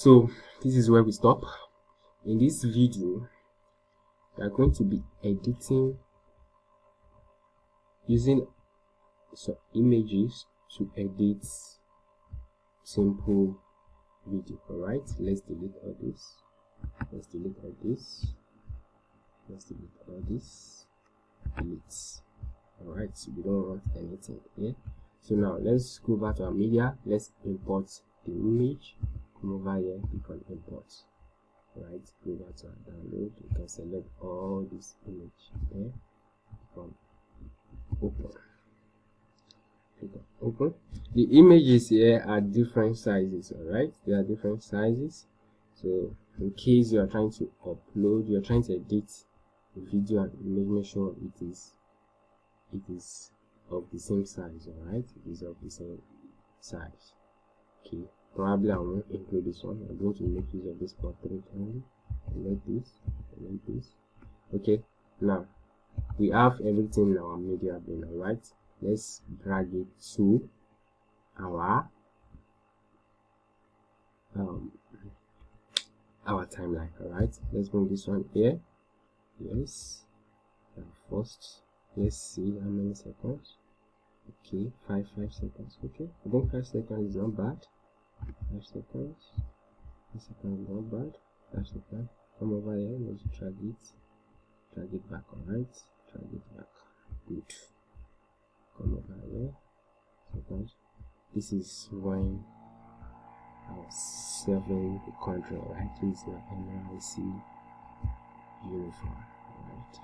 So this is where we stop. In this video we are going to be editing using some images to edit simple video. All right, let's delete all this, let's delete all this, let's delete all this, delete. All right, so we don't want anything here. So now let's go back to our media, let's import the image. Come over here, click on import. All right, go back to our download. You can select all this image here, from open. Click on open. The images here are different sizes. All right, they are different sizes. So in case you are trying to upload, you are trying to edit the video and image, make sure it is of the same size. All right, it is of the same size. Okay, probably I won't include this one. I'm going to make use of this portrait only. Select this. Okay, now we have everything in our media bin. All right, let's drag it to our timeline. All right, let's bring this one here. Yes, first let's see how many seconds. Okay, 5 seconds. Okay, I think 5 seconds is not bad. 5 seconds. 5 seconds is not bad. 5 seconds. Come over here. Let's drag it back. All right, drag it back. Good. Come over here. Seconds. This is when I was serving the country. All right, this is my NYC uniform. All right.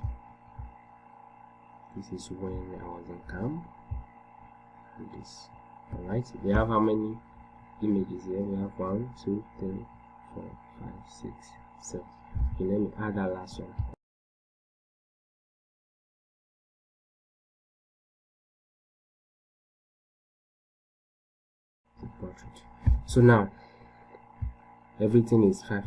This is when I was in camp. This. All right, we have how many images here? We have 1 2 3 4 5 6 7. Okay, let me add that last one. The portrait. So now everything is 5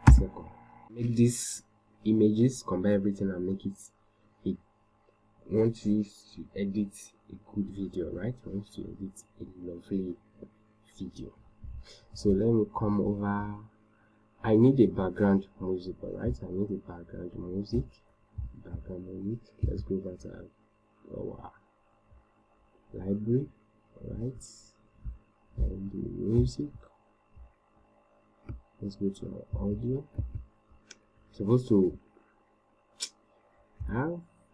seconds. Make these images, combine everything and make it want you to edit a good video, right? Want to edit a lovely video. So let me come over. I need a background music. All right, I need a background music. Let's go back to our library. All right, and the music. Let's go to our audio.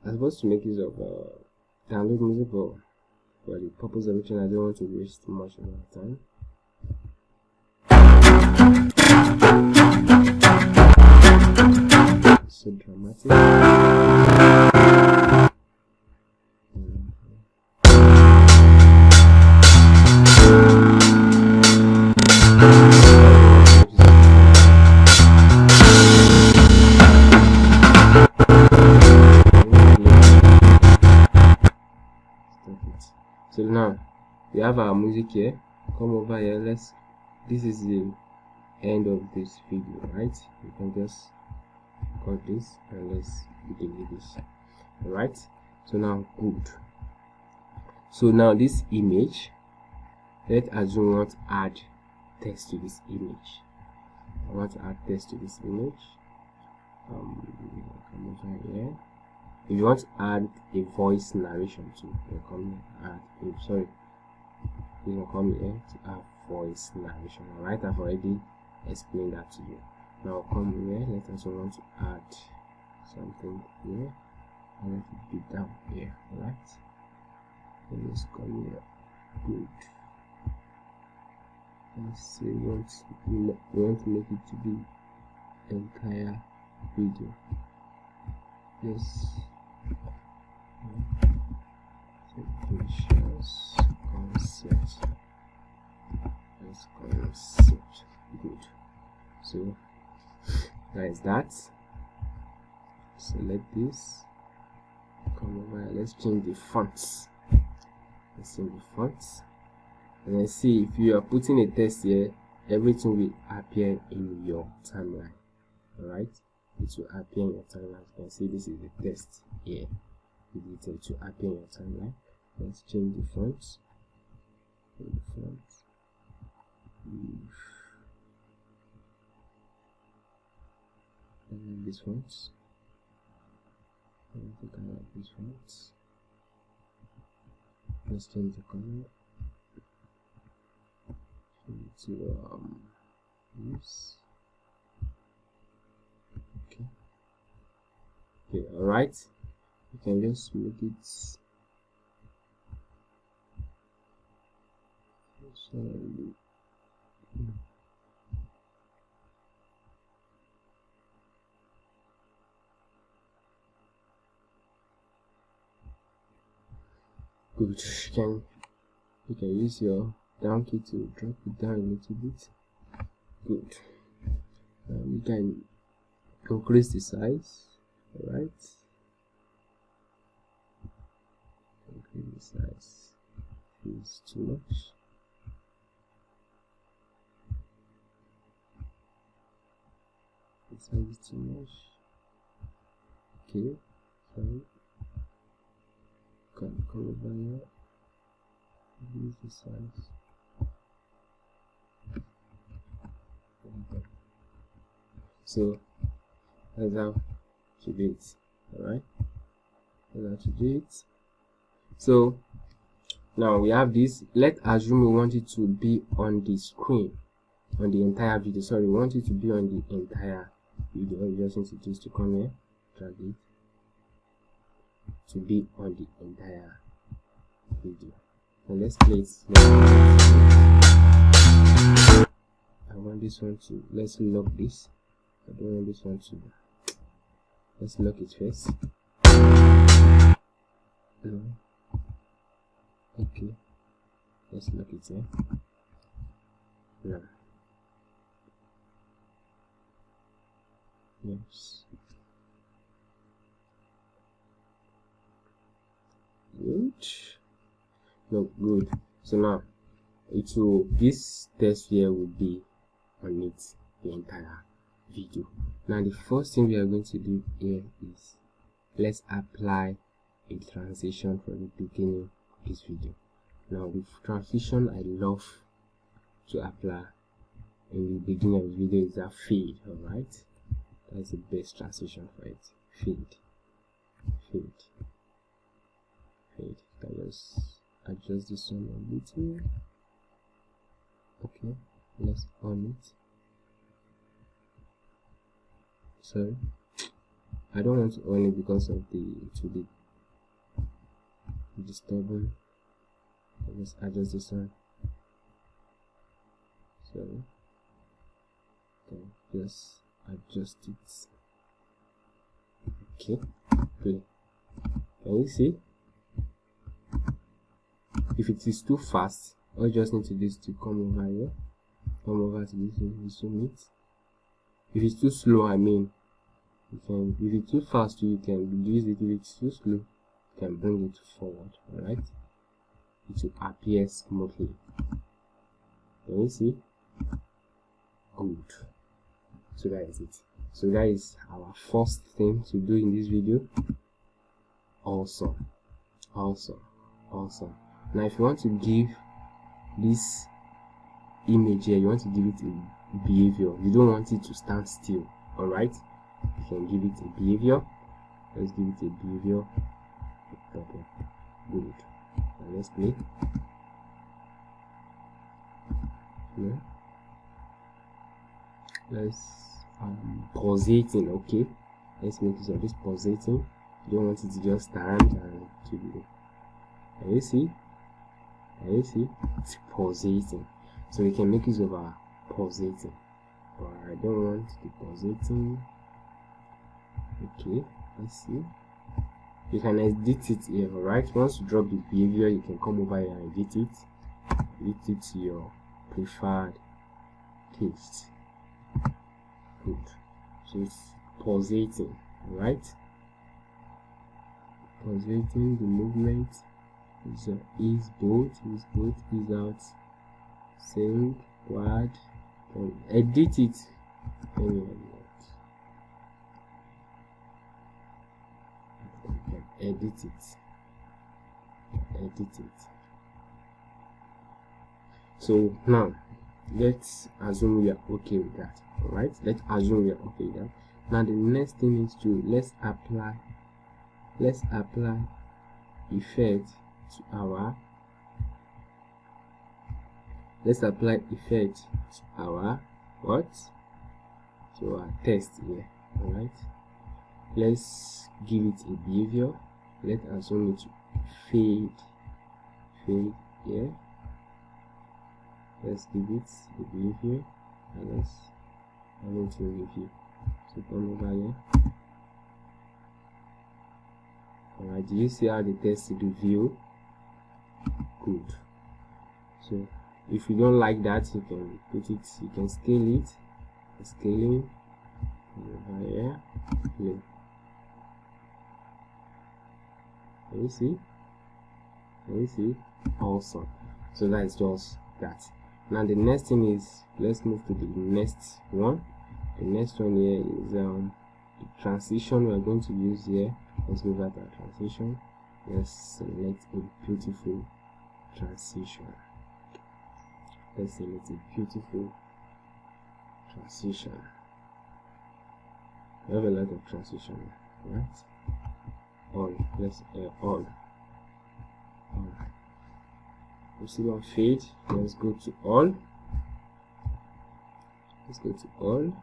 I'm supposed to make use of download music, but for the purpose of which I don't want to waste much of our time. So dramatic. So now we have our music here. Come over here. This is the end of this video, right? You can just cut this and let's delete this. All right, so now good. So now this image, let's assume we want to add text to this image. I want to add text to this image. Come over here. If you want to add a voice narration too, you can come here. You can come here to add voice narration. All right, I've already explained that to you. Now come here. Let us want to add something here. And let it be down here. All right. So let's come here. Good. Let's say we want to make it to be entire video. Yes. Concept. Let's concept. Good. So that is that. Select this. Come over. Let's change the fonts. And then see if you are putting a text here, everything will appear in your timeline. All right, it will appear in your timeline. You can see this is the text here. It will appear in your timeline. Let's change the fonts. like this ones. I think I like these ones. Let's change the color to this. Okay, all right. You can just make it so good. You can use your down key to drop it down a little bit. Good. You can increase the size. All right. Increase the size. It's too much. The size is too much. Okay. Sorry. Can come over here. Use the size. So that's how to do it. Alright, that's how to do it. So now we have this. Let's assume we want it to be on the screen, on the entire video. Sorry, we want it to be on the entire video. You just need to do is to come here, drag it to be on the entire video. And let's play it. I want this one to, let's lock this. I don't want this one to, let's lock it first. No. Okay, let's lock it here. Now, yes, good. No, good. So now it will, this text here will be on it the entire video. Now the first thing we are going to do here is let's apply a transition from the beginning of this video. Now with transition, I love to apply in the beginning of the video is a fade. All right, that's the best transition for it. Fade, fade, fade. I just adjust this one a little. Okay, let's on it. Sorry, I don't want to on it because of the, it will be disturbing. Let's adjust this one. Sorry, okay, just adjust it. Okay, good. Can you see? If it is too fast, all you just need to do is to come over here, come over to this and zoom it. If it's too slow, I mean, you can, if it's too fast, you can reduce it. If it's too slow, you can bring it forward. Alright, it will appear smoothly. Can you see? Good. So that is it. So that is our first thing to do in this video. Awesome, awesome, awesome. Now if you want to give this image here, you want to give it a behavior, you don't want it to stand still. All right, you can give it a behavior. Let's give it a behavior. Okay, good. Now let's play. Yeah. Let's pulsating. Okay, let's make use of this pulsating. You don't want it to just stand and to be. Can you see? Can you see? It's pulsating. So we can make use of our pulsating. But I don't want the pulsating. Okay, let's see. You can edit it here, alright? Once you drop the behavior, you can come over here and edit it. Edit it to your preferred taste. Good. So it's pulsating, alright? Pulsating, the movement is both, is out, sync, quad, and edit it anywhere you want. You can edit it. So now let's assume we are okay with that. Alright, let's assume we are okay with that. Now the next thing is to let's apply effect to our what, to our text here. All right, let's give it a behavior. Let's assume it to fade here. Let's give it a behavior and let's go to review. So come over here. Alright, do you see how the text is view? Good. So if you don't like that, you can put it, you can scale it. Scaling over here. Play. Can you see? Awesome. So that's just that. Now the next thing is, let's move to the next one. The next one here is the transition we are going to use here. Let's move at our transition. Let's select a beautiful transition. Let's select a beautiful transition. We have a lot of transition, right? All. Let's all. You see on fade. Let's go to all. Let's go to all.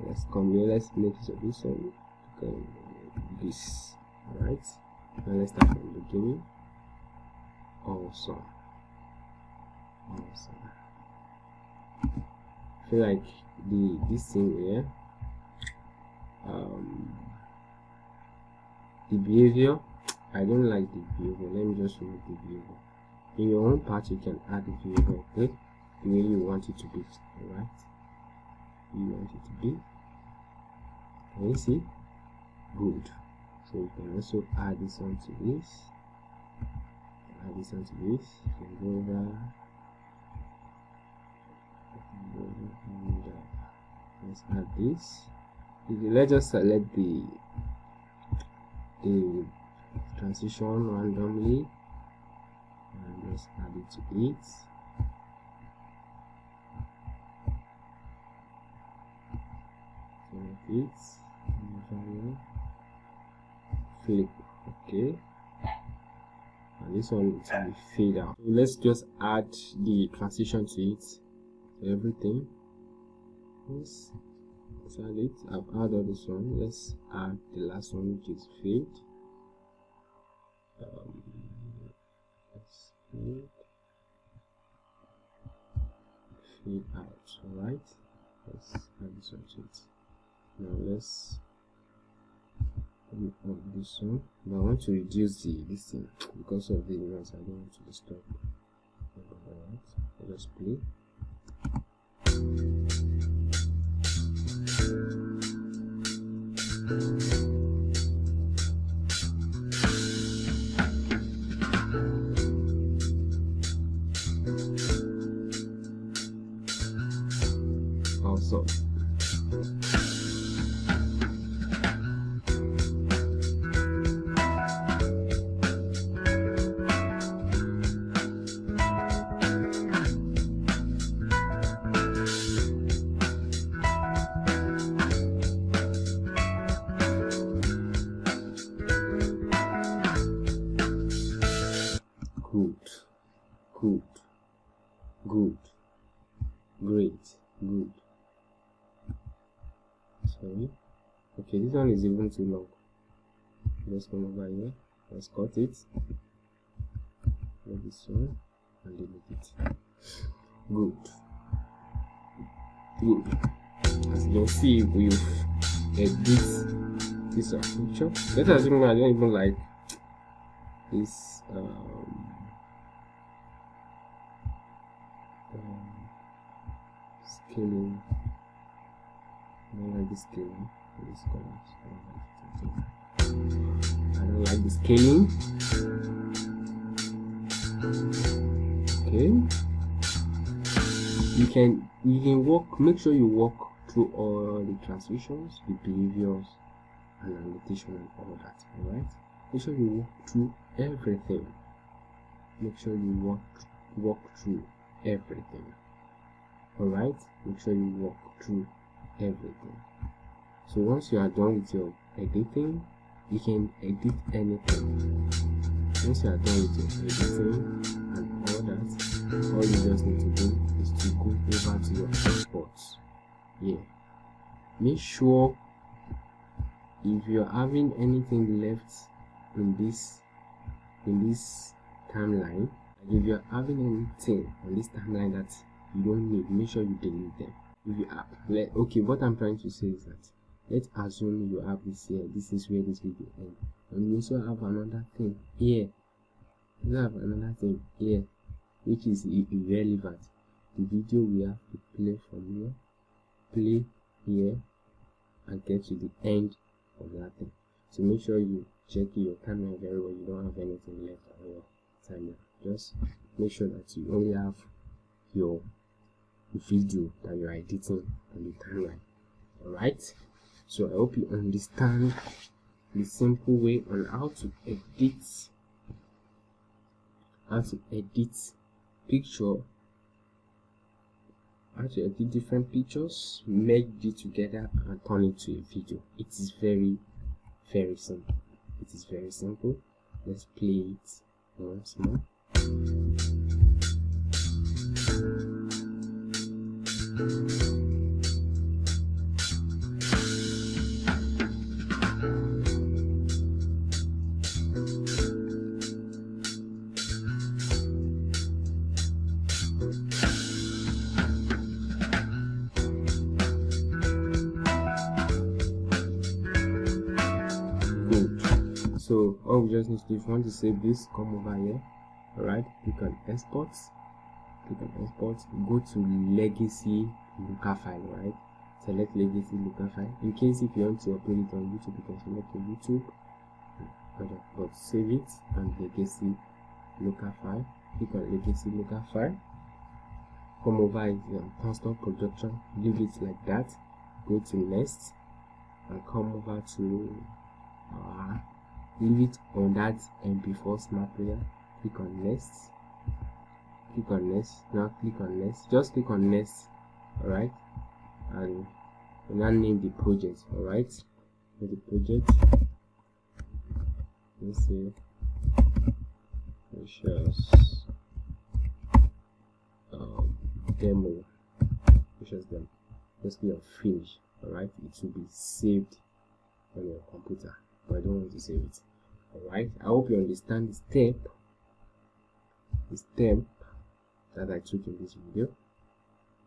Let's come here. Let's make use of this one. This. Alright. Now let's start from the beginning. Awesome. I feel like this thing here, the behavior, I don't like the behavior. Let me just remove the behavior. In your own part, you can add the behavior, okay, the way you want it to be. Alright, you want it to be. Can you see? Good. So you can also add this onto this. Add this onto this. You can go over. Let's add this. Let's just select the transition randomly and let's add it to it. Select it. Flip. Okay. And this one will be fade out. So let's just add the transition to it. Everything. Let's add it. I've added this one. Let's add the last one, which is fade. Let's fade out. Alright. Let's add this one to it. Now let's remove this one. But I want to reduce this thing because of the noise. I don't want to disturb. Alright. Let's play. Also, good, great, good. Sorry. Okay, this one is even too long. Let's come over here. Let's cut it. Make this one and delete it. Good. As you can see, we've edit this picture. Let's assume I don't even like this scaling. I don't like the scaling. This I don't like the scaling. Okay. You can walk. Make sure you walk through all the transitions, the behaviors, and annotation and all that. Alright. Make sure you walk through everything. Make sure you walk through everything. Alright, make sure you walk through everything. So once you are done with your editing, you can edit anything. Once you are done with your editing and all that, all you just need to do is to go over to your exports. Make sure if you're having anything left in this timeline, if you're having anything on this timeline that you don't need, make sure you delete them. If you have, okay, what I'm trying to say is that let's assume you have this here. This is where this video ends, and you also have another thing here. You have another thing here which is irrelevant. The video we have to play from here, play here, and get to the end of that thing. So make sure you check your timeline very well. You don't have anything left on your timeline. Just make sure that you only have your video that you are editing on the timeline. Alright, so I hope you understand the simple way on how to edit picture, how to edit different pictures, merge it together and turn it to a video. It is very simple. It is very simple. Let's play it once more. So all we just need to do, if you want to save this, come over here. Alright, click on export, go to legacy local file. Right, select legacy local file. In case if you want to upload it on YouTube, you can select your YouTube, but save it on legacy local file. Click on legacy local file, come over here, constant production, leave it like that, go to next, and come over to leave it on that MP4 smart player. Click on next, now click on next, just click on next. Alright, and now name the project. Alright, the project, let's say precious demo, just click on finish. Alright, it will be saved on your computer, but I don't want to save it. Alright, I hope you understand the step that I took in this video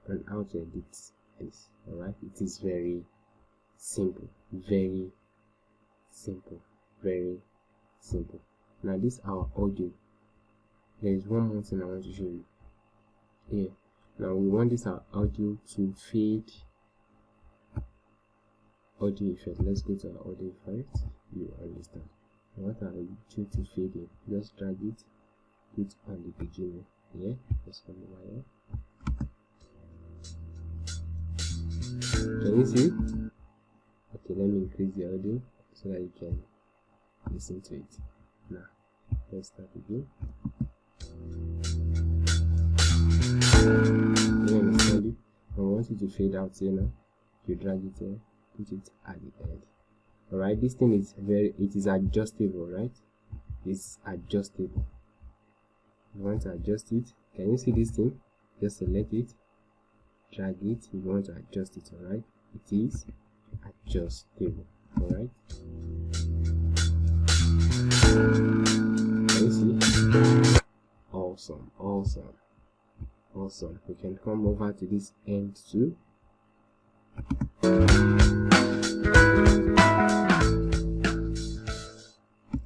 and how to edit this. Alright, it is very simple, very simple. Now this is our audio. There is one more thing I want to show you here. Now we want this our audio to fade. Audio effect. Let's go to our audio effect. You understand. What are you to fade in? Just drag it, put on the beginning. Yeah, just come over here. Can you see? Okay, let me increase the audio so that you can listen to it. Now, let's start again. You understand it? I want you to fade out here now. You drag it here, put it at the end. Alright, this thing is it is adjustable, right? It's adjustable. You want to adjust it. Can you see this thing? Just select it, drag it. If you want to adjust it, alright, it is adjustable. Alright, can you see? Awesome. We can come over to this end too.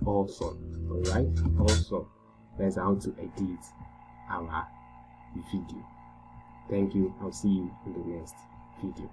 Awesome. Alright, awesome. That's how to edit our video. Thank you. I'll see you in the next video.